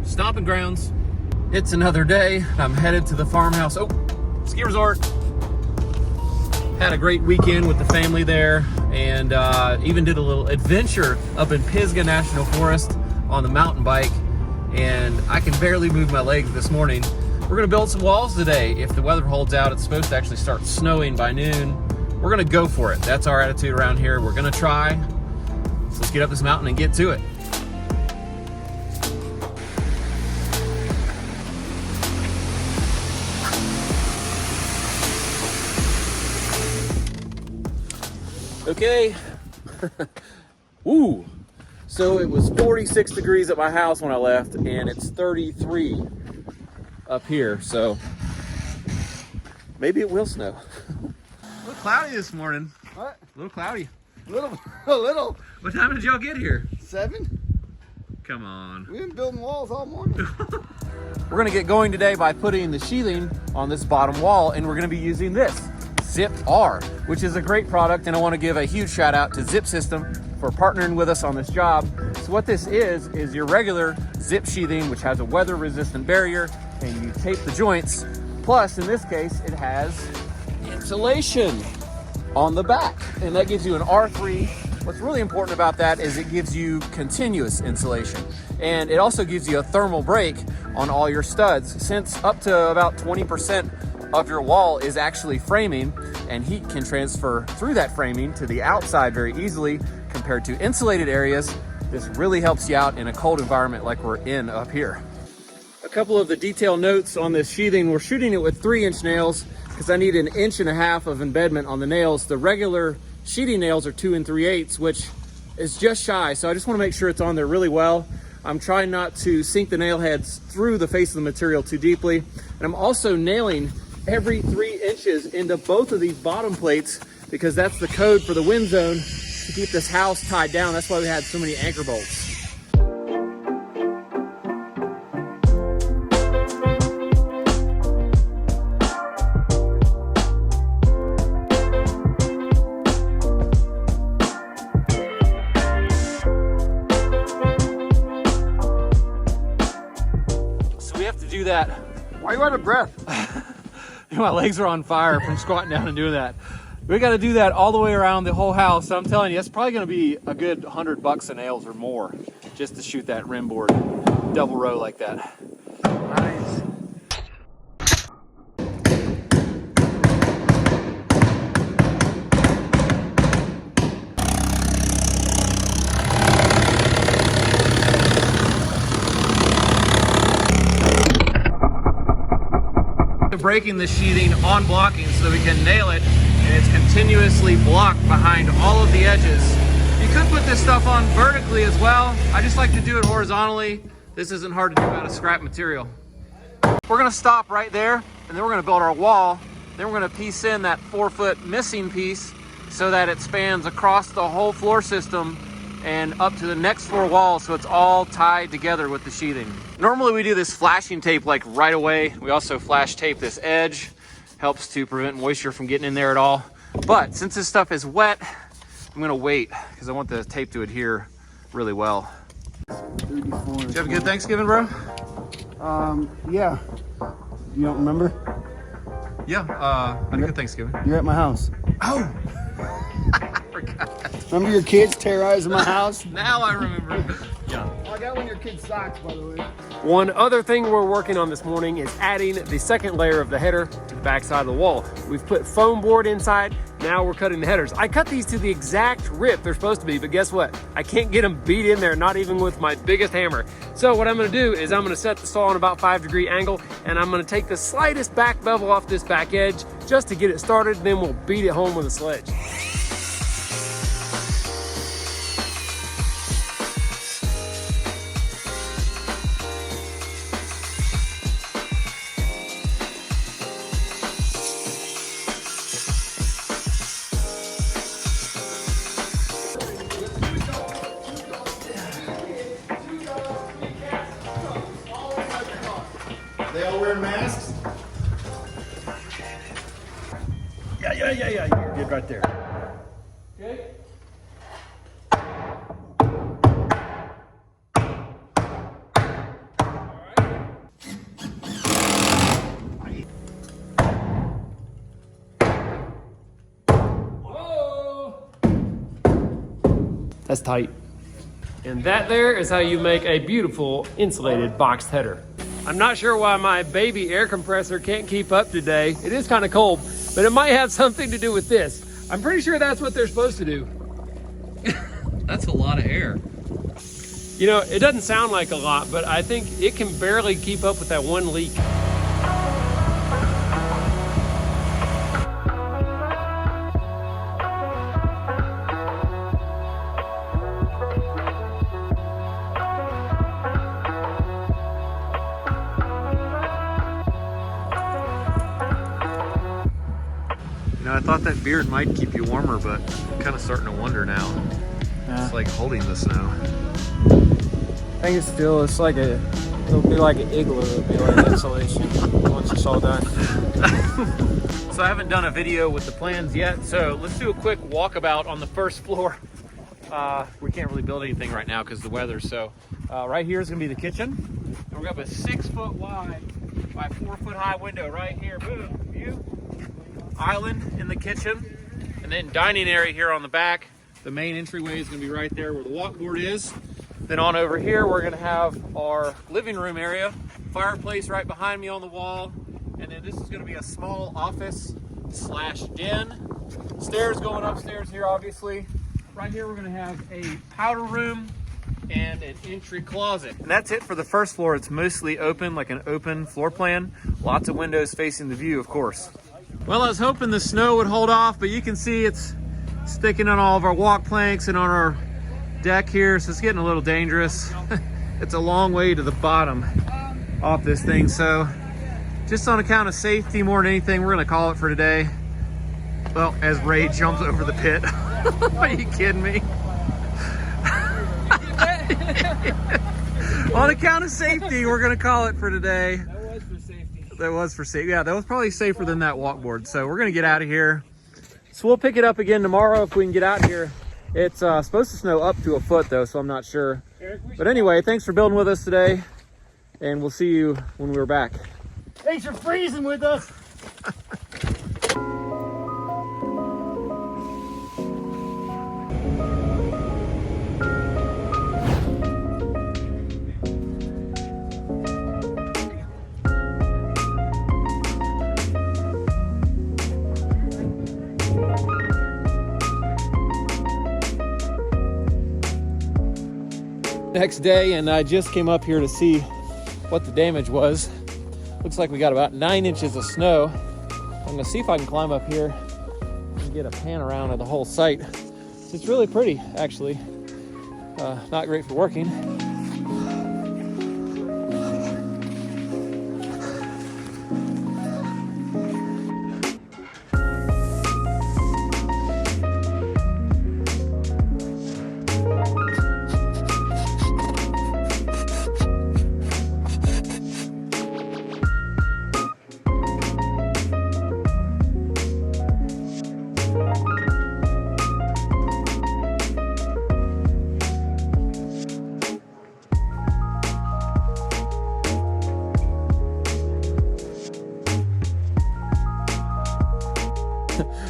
stomping grounds. It's another day. I'm headed to the farmhouse. Oh, ski resort. Had a great weekend with the family there, and even did a little adventure up in Pisgah National Forest on the mountain bike, and I can barely move my legs this morning. We're gonna build some walls today. If the weather holds out, it's supposed to actually start snowing by noon. We're gonna go for it. That's our attitude around here. We're gonna try. So let's get up this mountain and get to it. Okay. Woo. So it was 46 degrees at my house when I left, and it's 33 up here. So maybe it will snow. A little cloudy this morning. What? A little cloudy. A little. What time did y'all get here? 7? Come on. We've been building walls all morning. We're gonna get going today by putting the sheathing on this bottom wall, and we're gonna be using this Zip R, which is a great product, and I want to give a huge shout out to Zip System for partnering with us on this job. So what this is your regular zip sheathing, which has a weather resistant barrier, and you tape the joints. Plus, in this case, it has insulation on the back, and that gives you an R3. What's really important about that is it gives you continuous insulation, and it also gives you a thermal break on all your studs, since up to about 20% of your wall is actually framing, and heat can transfer through that framing to the outside very easily compared to insulated areas. This really helps you out in a cold environment like we're in up here. A couple of the detail notes on this sheathing: we're shooting it with 3-inch nails because I need 1.5 inches of embedment on the nails. The regular sheeting nails are 2 3/8, which is just shy, so I just want to make sure it's on there really well. I'm trying not to sink the nail heads through the face of the material too deeply, and I'm also nailing every 3 inches into both of these bottom plates because that's the code for the wind zone to keep this house tied down. That's why we had so many anchor bolts. So we have to do that. Why are you out of breath? My legs are on fire from squatting down and doing that. We got to do that all the way around the whole house. So I'm telling you, it's probably going to be a good $100 of nails or more just to shoot that rim board double row like that. Nice. Breaking the sheathing on blocking so that we can nail it, and it's continuously blocked behind all of the edges. You could put this stuff on vertically as well. I just like to do it horizontally. This isn't hard to do out of scrap material. We're gonna stop right there, and then we're gonna build our wall. Then we're gonna piece in that 4-foot missing piece so that it spans across the whole floor system and up to the next 4 walls, so it's all tied together with the sheathing. Normally we do this flashing tape like right away. We also flash tape this edge. Helps to prevent moisture from getting in there at all. But since this stuff is wet, I'm gonna wait because I want the tape to adhere really well. 34. Did you have a good Thanksgiving, bro? Yeah. You don't remember? Yeah, I had a good Thanksgiving. You're at my house. Oh! I forgot. Remember your kids terrorizing my house? Now I remember. Yeah. I got one of your kids' socks, by the way. One other thing we're working on this morning is adding the second layer of the header to the back side of the wall. We've put foam board inside, now we're cutting the headers. I cut these to the exact rip they're supposed to be, but guess what? I can't get them beat in there, not even with my biggest hammer. So what I'm gonna do is I'm gonna set the saw on about 5-degree angle, and I'm gonna take the slightest back bevel off this back edge just to get it started, then we'll beat it home with a sledge. They all wear masks? Yeah. You're good right there. Okay. That's tight. And that there is how you make a beautiful insulated boxed header. I'm not sure why my baby air compressor can't keep up today. It is kind of cold, but it might have something to do with this. I'm pretty sure that's what they're supposed to do. That's a lot of air. You know, it doesn't sound like a lot, but I think it can barely keep up with that one leak. You know, I thought that beard might keep you warmer, but I'm kind of starting to wonder now. Yeah. It's like holding the snow. I think it's like it'll be like an igloo, it'll be like insulation once it's all done. So I haven't done a video with the plans yet, so let's do a quick walkabout on the first floor. We can't really build anything right now because of the weather, so right here is gonna be the kitchen. And we're gonna have a 6 foot wide by 4 foot high window right here, boom, view. Island in the kitchen, and then dining area here on the back. The main entryway is gonna be right there where the walkboard is. Then on over here, we're gonna have our living room area, fireplace right behind me on the wall, and then this is gonna be a small office slash den. Stairs going upstairs here, obviously. Right here, we're gonna have a powder room and an entry closet. And that's it for the first floor. It's mostly open, like an open floor plan. Lots of windows facing the view, of course. Well, I was hoping the snow would hold off, but you can see it's sticking on all of our walk planks and on our deck here, so it's getting a little dangerous. It's a long way to the bottom off this thing, so just on account of safety more than anything, we're gonna call it for today. Well, as Ray jumps over the pit. Are you kidding me? On account of safety, we're gonna call it for today. That was for safety. That was for safety. Yeah, that was probably safer than that walkboard. So we're gonna get out of here. So we'll pick it up again tomorrow if we can get out here. It's supposed to snow up to a foot though, so I'm not sure. But anyway, thanks for building with us today, and we'll see you when we're back. Thanks for freezing with us. Next day, and I just came up here to see what the damage was. Looks like we got about 9 inches of snow. I'm gonna see if I can climb up here and get a pan around of the whole site. So it's really pretty, actually. Not great for working.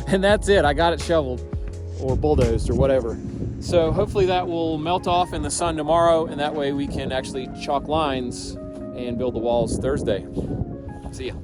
And that's it. I got it shoveled or bulldozed or whatever. So hopefully that will melt off in the sun tomorrow, and that way we can actually chalk lines and build the walls Thursday. See ya.